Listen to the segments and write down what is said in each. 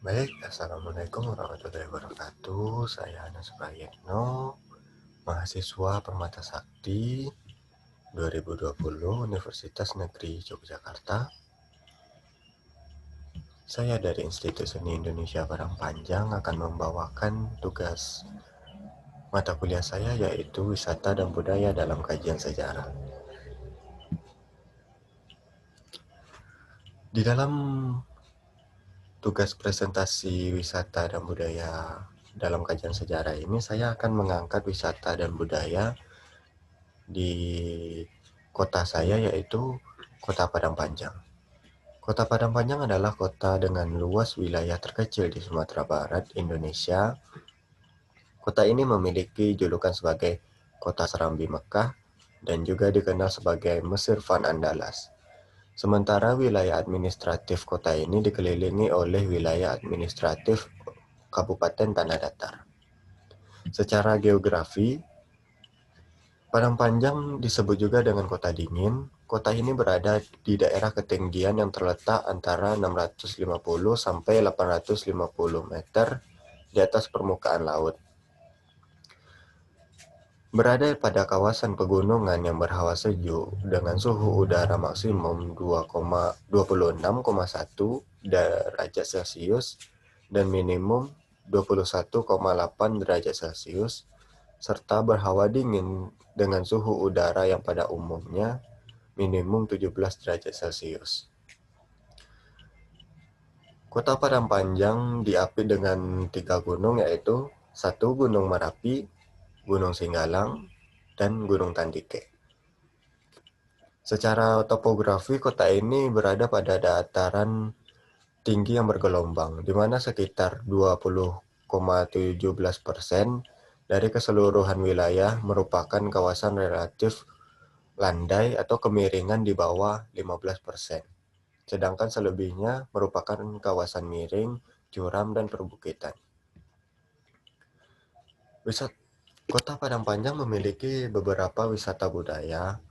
Baik, Assalamualaikum warahmatullahi wabarakatuh. Saya Anas Prayitno, mahasiswa Permata Sakti 2020 Universitas Negeri Yogyakarta. Saya dari Institut Seni Indonesia Padang Panjang akan membawakan tugas mata kuliah saya, yaitu Wisata dan Budaya dalam Kajian Sejarah. Di dalam tugas presentasi wisata dan budaya dalam kajian sejarah ini, saya akan mengangkat wisata dan budaya di kota saya, yaitu Kota Padang Panjang. Kota Padang Panjang adalah kota dengan luas wilayah terkecil di Sumatera Barat, Indonesia. Kota ini memiliki julukan sebagai Kota Serambi Mekah dan juga dikenal sebagai Mesir Van Andalas. Sementara wilayah administratif kota ini dikelilingi oleh wilayah administratif Kabupaten Tanah Datar. Secara geografi, Padang Panjang disebut juga dengan kota dingin. Kota ini berada di daerah ketinggian yang terletak antara 650 sampai 850 meter di atas permukaan laut. Berada pada kawasan pegunungan yang berhawa sejuk dengan suhu udara maksimum 26,1 derajat Celcius dan minimum 21,8 derajat Celcius, serta berhawa dingin dengan suhu udara yang pada umumnya minimum 17 derajat Celcius. Kota Padang Panjang diapit dengan 3 gunung, yaitu 1 Gunung Merapi, Gunung Singgalang, dan Gunung Tandike. Secara topografi, kota ini berada pada dataran tinggi yang bergelombang, di mana sekitar 20,17% dari keseluruhan wilayah merupakan kawasan relatif landai atau kemiringan di bawah 15%. Sedangkan selebihnya merupakan kawasan miring, curam, dan perbukitan. Kota Padang Panjang memiliki beberapa wisata budaya,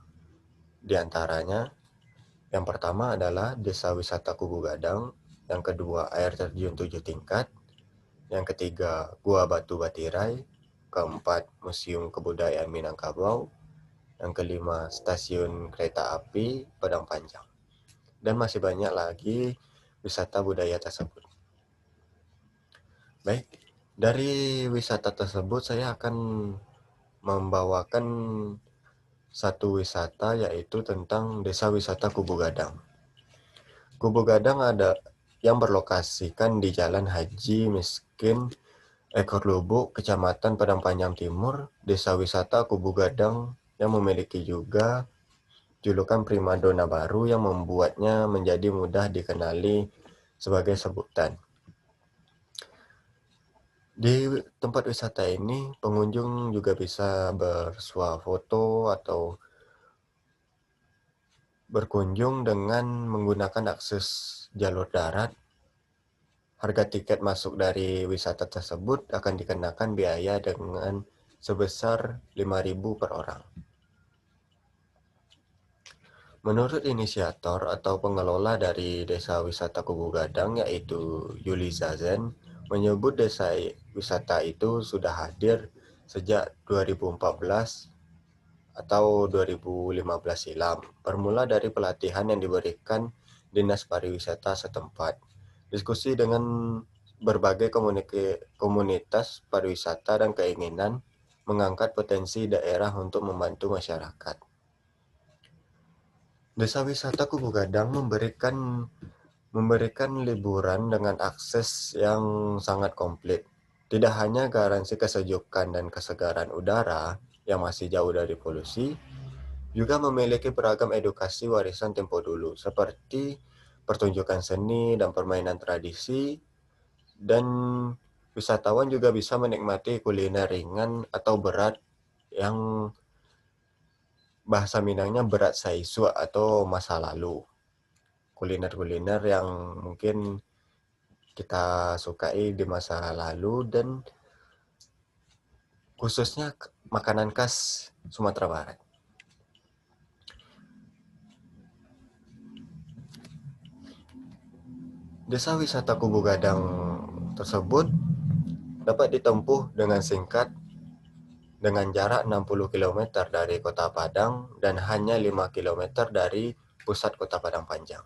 di antaranya yang pertama adalah Desa Wisata Kubu Gadang, yang kedua air terjun 7 tingkat, yang ketiga Gua Batu Batirai, keempat Museum Kebudayaan Minangkabau, yang kelima Stasiun Kereta Api Padang Panjang, dan masih banyak lagi wisata budaya tersebut. Baik, dari wisata tersebut saya akan membawakan satu wisata, yaitu tentang Desa Wisata Kubu Gadang. Kubu Gadang ada yang berlokasikan di Jalan Haji Miskin, Ekor Lubuk, Kecamatan Padang Panjang Timur. Desa wisata Kubu Gadang yang memiliki juga julukan primadona baru yang membuatnya menjadi mudah dikenali sebagai sebutan. Di tempat wisata ini, pengunjung juga bisa bersuah foto atau berkunjung dengan menggunakan akses jalur darat. Harga tiket masuk dari wisata tersebut akan dikenakan biaya dengan sebesar 5.000 per orang. Menurut inisiator atau pengelola dari Desa Wisata Kubu Gadang, yaitu Yuli Zazen, menyebut desa wisata itu sudah hadir sejak 2014 atau 2015 silam, bermula dari pelatihan yang diberikan Dinas Pariwisata setempat, diskusi dengan berbagai komunitas pariwisata, dan keinginan mengangkat potensi daerah untuk membantu masyarakat. Desa Wisata Kubu Gadang memberikan liburan dengan akses yang sangat komplit. Tidak hanya garansi kesejukan dan kesegaran udara yang masih jauh dari polusi, juga memiliki beragam edukasi warisan tempo dulu, seperti pertunjukan seni dan permainan tradisi, dan wisatawan juga bisa menikmati kuliner ringan atau berat yang bahasa Minangnya berat saisua atau masa lalu. Kuliner-kuliner yang mungkin kita sukai di masa lalu, dan khususnya makanan khas Sumatera Barat. Desa wisata Kubu Gadang tersebut dapat ditempuh dengan singkat dengan jarak 60 km dari Kota Padang dan hanya 5 km dari pusat Kota Padang Panjang.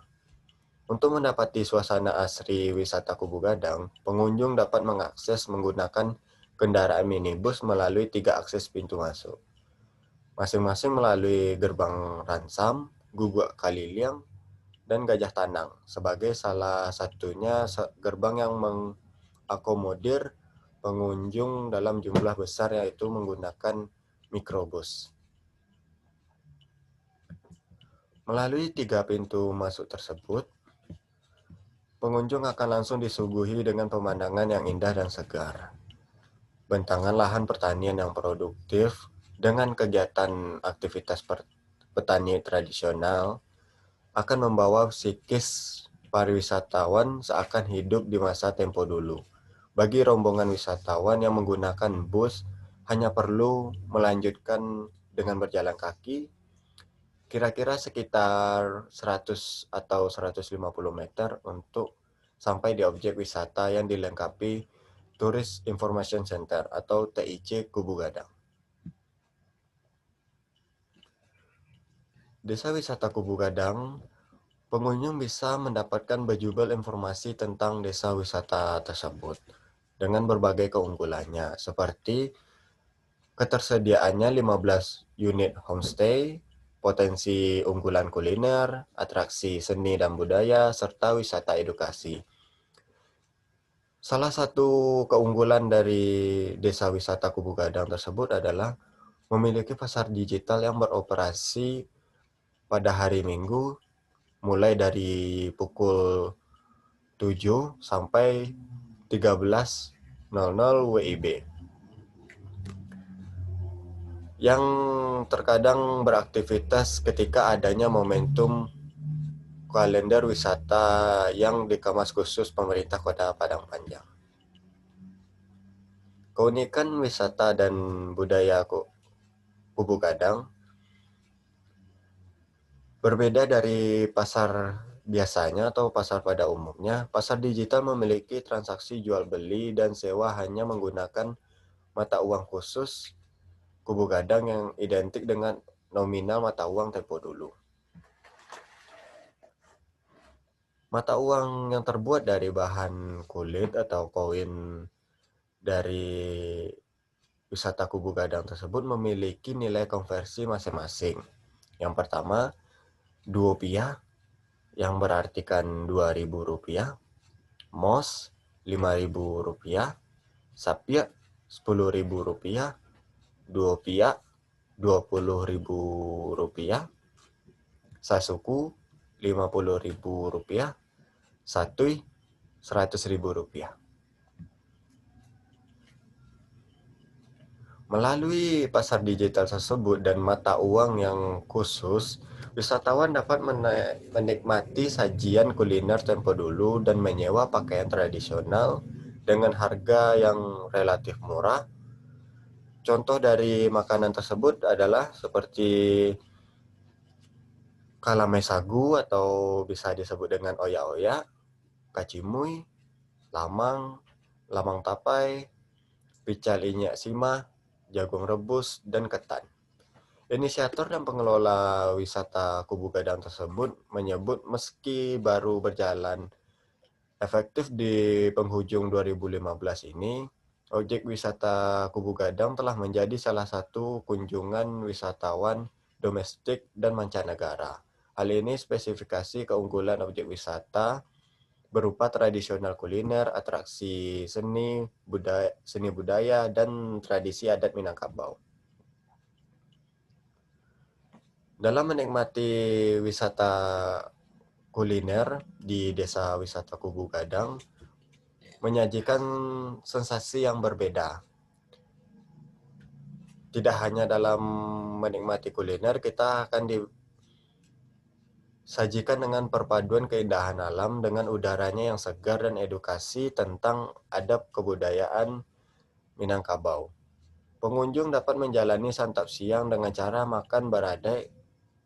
Untuk mendapati suasana asri wisata Kubu Gadang, pengunjung dapat mengakses menggunakan kendaraan minibus melalui 3 akses pintu masuk, masing-masing melalui Gerbang Ransam, Guguk Kaliliang, dan Gajah Tanang sebagai salah satunya gerbang yang mengakomodir pengunjung dalam jumlah besar, yaitu menggunakan mikrobus. Melalui 3 pintu masuk tersebut, pengunjung akan langsung disuguhi dengan pemandangan yang indah dan segar. Bentangan lahan pertanian yang produktif dengan kegiatan aktivitas petani tradisional akan membawa psikis pariwisatawan seakan hidup di masa tempo dulu. Bagi rombongan wisatawan yang menggunakan bus, hanya perlu melanjutkan dengan berjalan kaki kira-kira sekitar 100 atau 150 meter untuk sampai di objek wisata yang dilengkapi Tourist Information Center atau TIC Kubu Gadang. Desa wisata Kubu Gadang, pengunjung bisa mendapatkan berjubel informasi tentang desa wisata tersebut dengan berbagai keunggulannya seperti ketersediaannya 15 unit homestay, potensi unggulan kuliner, atraksi seni dan budaya, serta wisata edukasi. Salah satu keunggulan dari desa wisata Kubu Gadang tersebut adalah memiliki pasar digital yang beroperasi pada hari Minggu mulai dari pukul 7 sampai 13.00 WIB. Yang terkadang beraktivitas ketika adanya momentum kalender wisata yang dikemas khusus pemerintah Kota Padang Panjang. Keunikan wisata dan budaya Kubu Gadang berbeda dari pasar biasanya atau pasar pada umumnya. Pasar digital memiliki transaksi jual beli dan sewa hanya menggunakan mata uang khusus Kubu Gadang yang identik dengan nominal mata uang tempo dulu. Mata uang yang terbuat dari bahan kulit atau koin dari wisata Kubu Gadang tersebut memiliki nilai konversi masing-masing. Yang pertama, Duopiah yang berartikan Rp2.000, Mos Rp5.000, Sapia Rp10.000, Duopiah Rp20.000, Sasuku Rp50.000, Satui Rp100.000. Melalui pasar digital tersebut dan mata uang yang khusus, wisatawan dapat menikmati sajian kuliner tempo dulu dan menyewa pakaian tradisional dengan harga yang relatif murah. Contoh dari makanan tersebut adalah seperti kalame sagu atau bisa disebut dengan oya-oya, kacimui, lamang, lamang tapai, pical inyak sima, jagung rebus, dan ketan. Inisiator dan pengelola wisata Kubu Gadang tersebut menyebut meski baru berjalan efektif di penghujung 2015 ini, objek wisata Kubu Gadang telah menjadi salah satu kunjungan wisatawan domestik dan mancanegara. Hal ini spesifikasi keunggulan objek wisata berupa tradisional kuliner, atraksi seni budaya, dan tradisi adat Minangkabau. Dalam menikmati wisata kuliner di desa wisata Kubu Gadang, menyajikan sensasi yang berbeda. Tidak hanya dalam menikmati kuliner, kita akan disajikan dengan perpaduan keindahan alam dengan udaranya yang segar dan edukasi tentang adab kebudayaan Minangkabau. Pengunjung dapat menjalani santap siang dengan cara makan baradai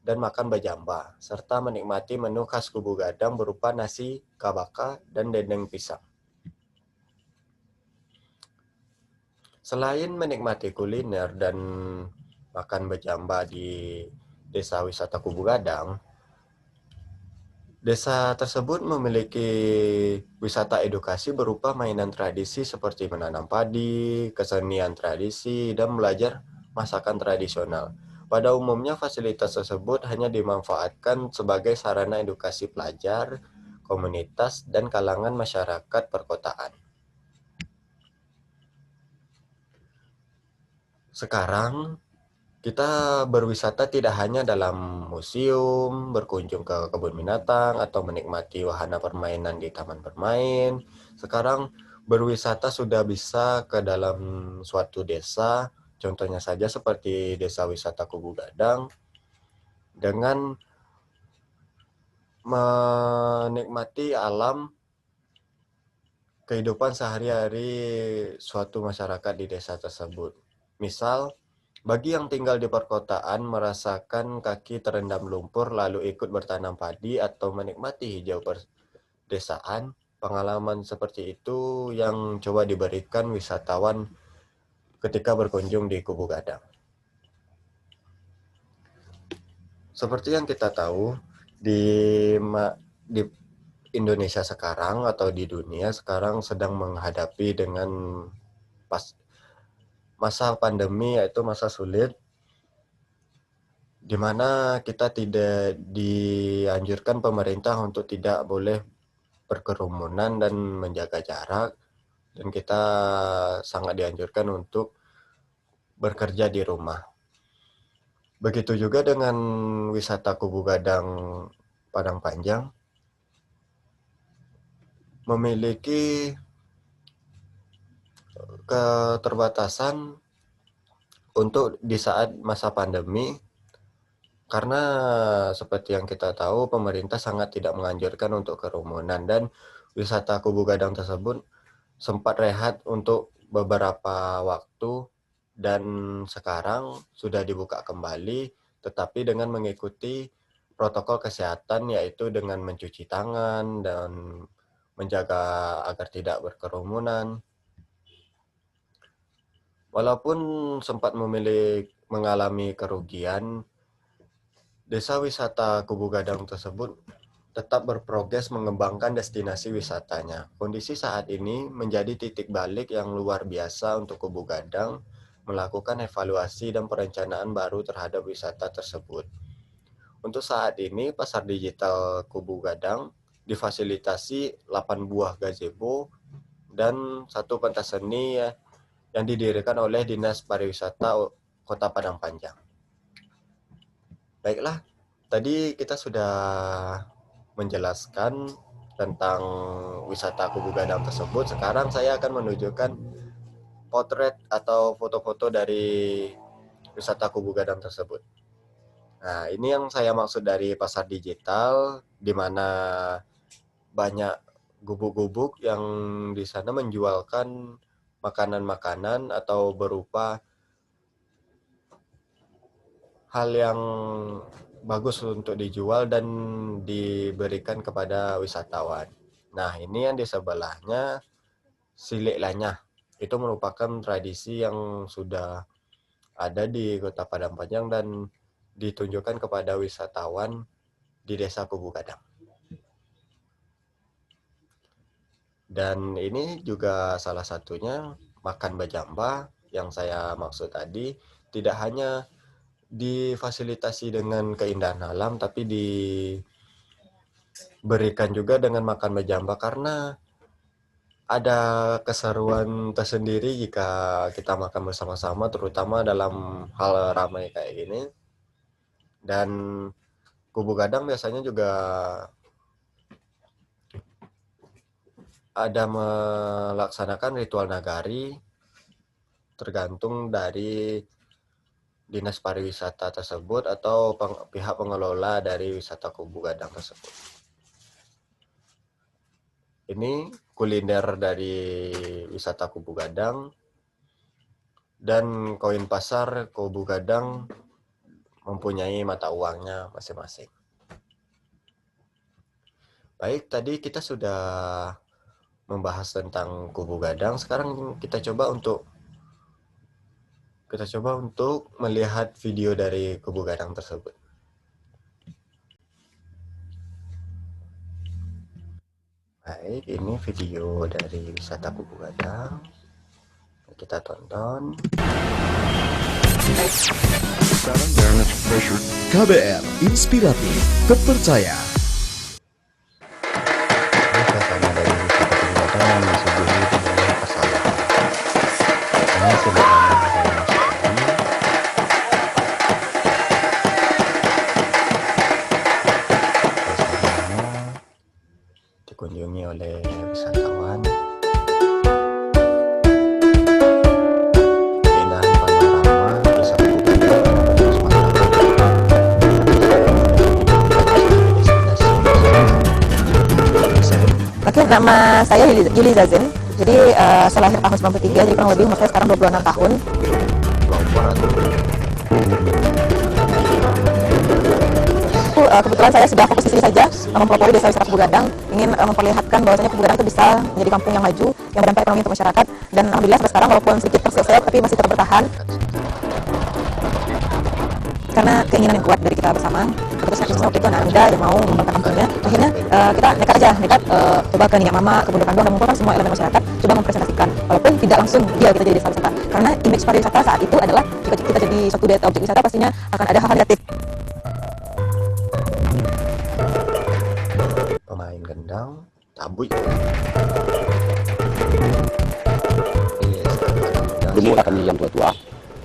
dan makan bajamba, serta menikmati menu khas Kubu Gadang berupa nasi kabaka dan dendeng pisang. Selain menikmati kuliner dan makan bajamba di desa wisata Kubu Gadang, desa tersebut memiliki wisata edukasi berupa mainan tradisi seperti menanam padi, kesenian tradisi, dan belajar masakan tradisional. Pada umumnya fasilitas tersebut hanya dimanfaatkan sebagai sarana edukasi pelajar, komunitas, dan kalangan masyarakat perkotaan. Sekarang, kita berwisata tidak hanya dalam museum, berkunjung ke kebun binatang, atau menikmati wahana permainan di taman bermain. Sekarang, berwisata sudah bisa ke dalam suatu desa, contohnya saja seperti Desa Wisata Kubu Gadang, dengan menikmati alam kehidupan sehari-hari suatu masyarakat di desa tersebut. Misal, bagi yang tinggal di perkotaan merasakan kaki terendam lumpur lalu ikut bertanam padi atau menikmati hijau perdesaan, pengalaman seperti itu yang coba diberikan wisatawan ketika berkunjung di Kubu Gadang. Seperti yang kita tahu, di Indonesia sekarang atau di dunia sekarang sedang menghadapi dengan masa pandemi, yaitu masa sulit, di mana kita tidak dianjurkan pemerintah untuk tidak boleh berkerumunan dan menjaga jarak, dan kita sangat dianjurkan untuk bekerja di rumah. Begitu juga dengan wisata Kubu Gadang Padang Panjang, memiliki keterbatasan untuk di saat masa pandemi, karena seperti yang kita tahu pemerintah sangat tidak menganjurkan untuk kerumunan, dan wisata Kubu Gadang tersebut sempat rehat untuk beberapa waktu dan sekarang sudah dibuka kembali, tetapi dengan mengikuti protokol kesehatan, yaitu dengan mencuci tangan dan menjaga agar tidak berkerumunan. Walaupun sempat mengalami kerugian, desa wisata Kubu Gadang tersebut tetap berprogres mengembangkan destinasi wisatanya. Kondisi saat ini menjadi titik balik yang luar biasa untuk Kubu Gadang melakukan evaluasi dan perencanaan baru terhadap wisata tersebut. Untuk saat ini, pasar digital Kubu Gadang difasilitasi 8 buah gazebo dan 1 pentas seni yang didirikan oleh Dinas Pariwisata Kota Padang Panjang. Baiklah, tadi kita sudah menjelaskan tentang wisata Kubu Gadang tersebut. Sekarang saya akan menunjukkan potret atau foto-foto dari wisata Kubu Gadang tersebut. Nah, ini yang saya maksud dari pasar digital, di mana banyak gubuk-gubuk yang di sana menjualkan makanan-makanan atau berupa hal yang bagus untuk dijual dan diberikan kepada wisatawan. Nah, ini yang di sebelahnya Silik Lanyah. Itu merupakan tradisi yang sudah ada di Kota Padang Panjang dan ditunjukkan kepada wisatawan di Desa Kubu Gadang. Dan ini juga salah satunya makan bajamba yang saya maksud tadi, tidak hanya difasilitasi dengan keindahan alam, tapi diberikan juga dengan makan bajamba karena ada keseruan tersendiri jika kita makan bersama-sama, terutama dalam hal ramai kayak gini. Dan Kubu Gadang biasanya juga ada melaksanakan ritual nagari, tergantung dari Dinas Pariwisata tersebut atau pihak pengelola dari wisata Kubu Gadang tersebut. Ini kuliner dari wisata Kubu Gadang, dan koin pasar Kubu Gadang mempunyai mata uangnya masing-masing. Baik, tadi kita sudah membahas tentang kubu gadang. Sekarang kita coba untuk melihat video dari kubu gadang tersebut. Baik, ini video dari wisata kubu gadang. Kita tonton. KBR Inspiratif Terpercaya. Ini suasana dari wisata kubu gadang yang disuguhi dengan persawahan. Ini sederhana sekali. Suasananya dikunjungi oleh wisatawan. Keindahan panorama desa kubu gadang pada Sumatera. Oke, nama saya Yuli Zazen. Jadi saya lahir tahun 93, jadi kurang lebih umur saya sekarang 26 tahun. Kebetulan saya sudah fokus di sini saja, mempelopori desa wisata Kubu Gadang, ingin memperlihatkan bahwasanya Kubu Gadang itu bisa menjadi kampung yang maju, yang berdampak ekonomi untuk masyarakat. Dan alhamdulillah sampai sekarang walaupun sedikit terseok tapi masih tetap bertahan. Karena keinginan yang kuat dari kita bersama, khususnya waktu itu anak muda yang mau mengembangkan kampungnya, akhirnya kita nekat coba ke Ningyak Mama, Kebun Bandung, dan mengumpulkan semua elemen masyarakat, coba mempresentasikan, walaupun tidak langsung dia kita jadi desa wisata, karena image pariwisata saat itu adalah jika kita jadi suatu desa objek wisata pastinya akan ada hal-hal negatif. Pemain gendang, tabuy. Dulu akan yang tua-tua,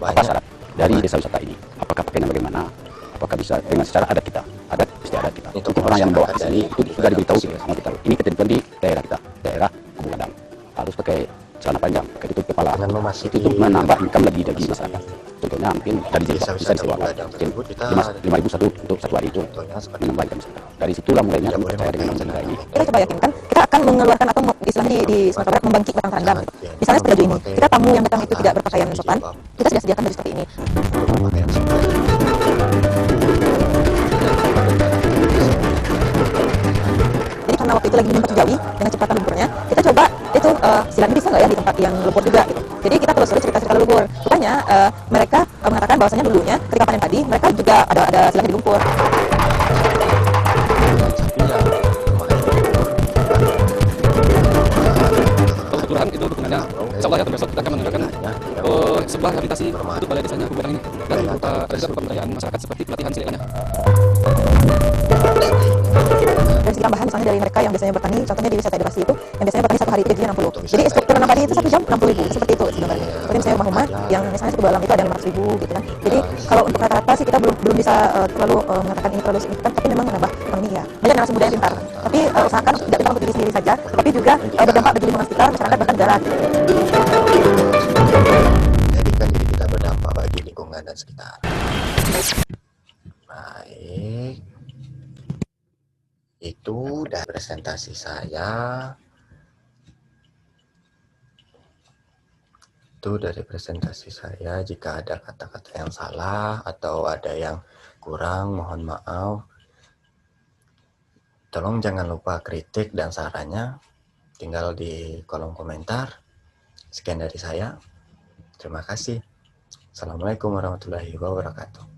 apa syarat dari desa wisata ini? Apakah pakainya bagaimana? Apakah bisa dengan secara adat kita, adat istiadat kita? Itu orang yang membawa ke sini itu sudah diberitahu sama kita. Ini ketentuan di daerah kita, daerah Kubu Gadang. Harus pakai celana panjang, pakai tutup kepala. Itu untuk menambah income lagi bagi masyarakat. Contohnya mungkin dari jilbab bisa disewakan, mungkin 5.000 satu untuk satu hari itu menambah income masyarakat. Dari situlah mulainya kami percaya dengan negara ini. Kita coba yakinkan, kita akan mengeluarkan atau istilahnya di Sumatera Barat membangkit batang terendam. Misalnya seperti ini, kita tamu yang datang itu tidak berpakaian sopan, kita sudah sediakan baju seperti ini. Jadi karena waktu itu lagi di tempat Jawi dengan kecepatan lumpurnya, kita coba itu silat bisa nggak ya di tempat yang lumpur juga gitu. Jadi kita telusuri cerita-cerita leluhur. Rupanya mereka mengatakan bahwasanya dulunya ketika panen padi mereka juga ada silatnya di lumpur. Kelurahan itu dukungannya insya Allah ya besok kita akan mengadakan sebuah rehabilitasi untuk balai desanya Kubu Gadang ini dan ada juga pemberdayaan masyarakat seperti pelatihan silatnya. Dari segi tambahan misalnya dari mereka yang biasanya bertani, contohnya di wisata edukasi itu yang biasanya bertani satu hari itu gajinya 60. Jadi struktur nanam padi itu 1 jam 60.000 seperti itu sebenarnya. Seperti misalnya rumah yang misalnya satu balang itu ada 500.000 gitu kan. Jadi kalau untuk rata-rata sih kita belum bisa terlalu mengatakan ini terlalu signifikan, tapi memang menambah ekonomi ya. Banyak narasi muda yang pintar. Tapi usahakan tidak kita untuk diri sendiri saja, tapi juga berdampak bagi lingkungan sekitar, masyarakat bahkan negara. Jadikan diri kita berdampak bagi lingkungan dan sekitar. Baik, itu dari presentasi saya. Jika ada kata-kata yang salah atau ada yang kurang, mohon maaf. Tolong jangan lupa kritik dan sarannya tinggal di kolom komentar. Sekian dari saya. Terima kasih. Assalamualaikum warahmatullahi wabarakatuh.